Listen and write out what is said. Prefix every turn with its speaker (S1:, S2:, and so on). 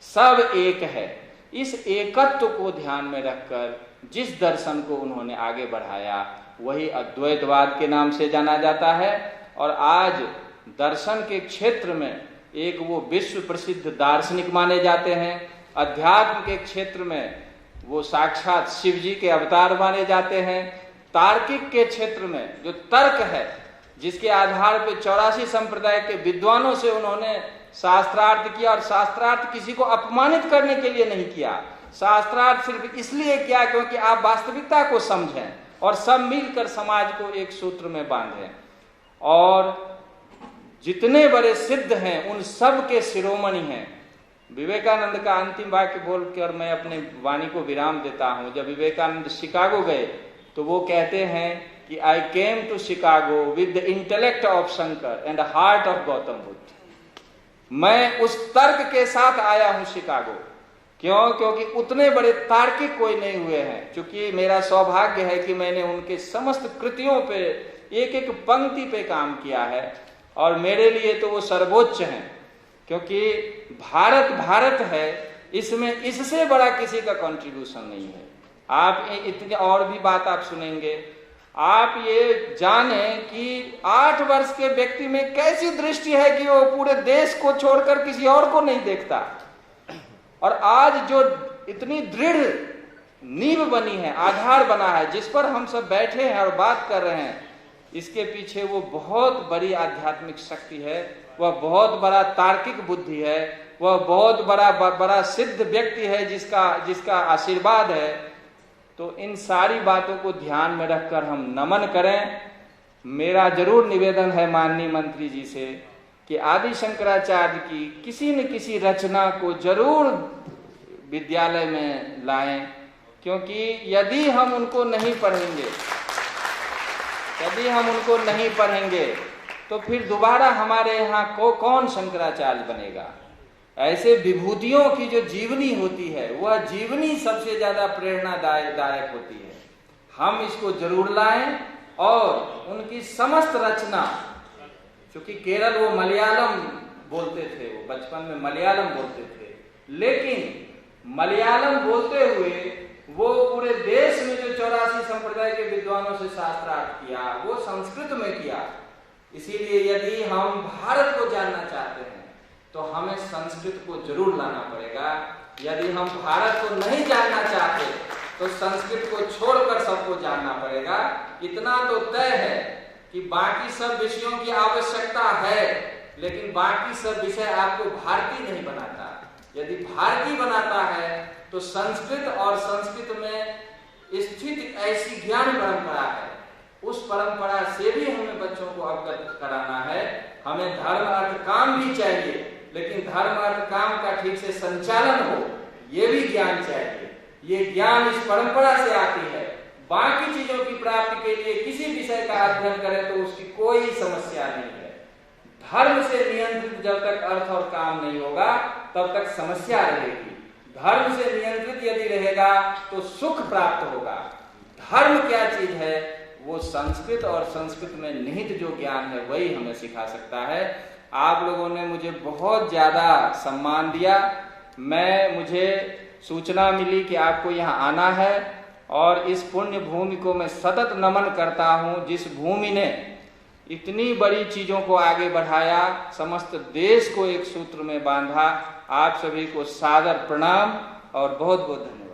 S1: सब एक है। इस एकत्व को ध्यान में रखकर जिस दर्शन को उन्होंने आगे बढ़ाया वही अद्वैतवाद के नाम से जाना जाता है। और आज दर्शन के क्षेत्र में एक वो विश्व प्रसिद्ध दार्शनिक माने जाते हैं, अध्यात्म के क्षेत्र में वो साक्षात शिव जी के अवतार माने जाते हैं, तार्किक के क्षेत्र में जो तर्क है जिसके आधार पर 84 संप्रदाय के विद्वानों से उन्होंने शास्त्रार्थ किया, और शास्त्रार्थ किसी को अपमानित करने के लिए नहीं किया, शास्त्रार्थ सिर्फ इसलिए किया क्योंकि आप वास्तविकता को समझें और सब मिलकर समाज को एक सूत्र में बांधें। और जितने बड़े सिद्ध हैं उन सब के शिरोमणि हैं। विवेकानंद का अंतिम वाक्य बोलकर मैं अपने वाणी को विराम देता हूं। जब विवेकानंद शिकागो गए तो वो कहते हैं कि I came to Chicago with the intellect of Shankara and heart of Gautama Buddha. मैं उस तर्क के साथ आया हूं शिकागो। क्यों? क्योंकि उतने बड़े तार्किक कोई नहीं हुए हैं। क्योंकि मेरा सौभाग्य है कि मैंने उनके समस्त कृतियों पे एक एक पंक्ति पे काम किया है, और मेरे लिए तो वो सर्वोच्च हैं। क्योंकि भारत भारत है, इसमें इससे बड़ा किसी का कंट्रीब्यूशन नहीं है। आप इतनी और भी बात आप सुनेंगे। आप ये जाने कि 8 वर्ष के व्यक्ति में कैसी दृष्टि है कि वो पूरे देश को छोड़कर किसी और को नहीं देखता। और आज जो इतनी दृढ़ नींव बनी है, आधार बना है, जिस पर हम सब बैठे हैं और बात कर रहे हैं, इसके पीछे वो बहुत बड़ी आध्यात्मिक शक्ति है, वह बहुत बड़ा तार्किक बुद्धि है, वह बहुत बड़ा सिद्ध व्यक्ति है जिसका आशीर्वाद है। तो इन सारी बातों को ध्यान में रखकर हम नमन करें। मेरा जरूर निवेदन है माननीय मंत्री जी से कि आदि शंकराचार्य की किसी न किसी रचना को जरूर विद्यालय में लाएं, क्योंकि यदि हम उनको नहीं पढ़ेंगे तो फिर दोबारा हमारे यहाँ कौन शंकराचार्य बनेगा। ऐसे विभूतियों की जो जीवनी होती है वह जीवनी सबसे ज्यादा प्रेरणादायक होती है। हम इसको जरूर लाएं और उनकी समस्त रचना, क्योंकि केरल वो मलयालम बोलते थे, वो बचपन में मलयालम बोलते थे, लेकिन मलयालम बोलते हुए वो पूरे देश में जो 84 संप्रदाय के विद्वानों से शास्त्रार्थ किया वो संस्कृत में किया। इसीलिए यदि हम भारत को जानना चाहते हैं तो हमें संस्कृत को जरूर लाना पड़ेगा। यदि हम भारत को नहीं जानना चाहते तो संस्कृत को छोड़कर सबको जानना पड़ेगा। इतना तो तय है कि बाकी सब विषयों की आवश्यकता है, लेकिन बाकी सब विषय आपको भारतीय नहीं बनाता। यदि भारतीय बनाता है तो संस्कृत और संस्कृत में स्थित ऐसी ज्ञान परंपरा है, उस परंपरा से भी हमें बच्चों को अवगत कराना है। हमें धर्म अर्थ काम भी चाहिए, लेकिन धर्म अर्थ काम का ठीक से संचालन हो, ये भी ज्ञान चाहिए। ये ज्ञान इस परंपरा से आती है। बाकी चीजों की प्राप्ति के लिए किसी विषय का अध्ययन करें तो उसकी कोई समस्या नहीं है। धर्म से नियंत्रित जब तक अर्थ और काम नहीं होगा तब तक समस्या रहेगी। धर्म से नियंत्रित यदि रहेगा तो सुख प्राप्त होगा। धर्म क्या चीज है? वो संस्कृत और संस्कृत में निहित जो ज्ञान है वही हमें सिखा सकता है। आप लोगों ने मुझे बहुत ज्यादा सम्मान दिया। मुझे सूचना मिली कि आपको यहाँ आना है, और इस पुण्य भूमि को मैं सतत नमन करता हूँ, जिस भूमि ने इतनी बड़ी चीजों को आगे बढ़ाया, समस्त देश को एक सूत्र में बांधा। आप सभी को सादर प्रणाम और बहुत बहुत धन्यवाद।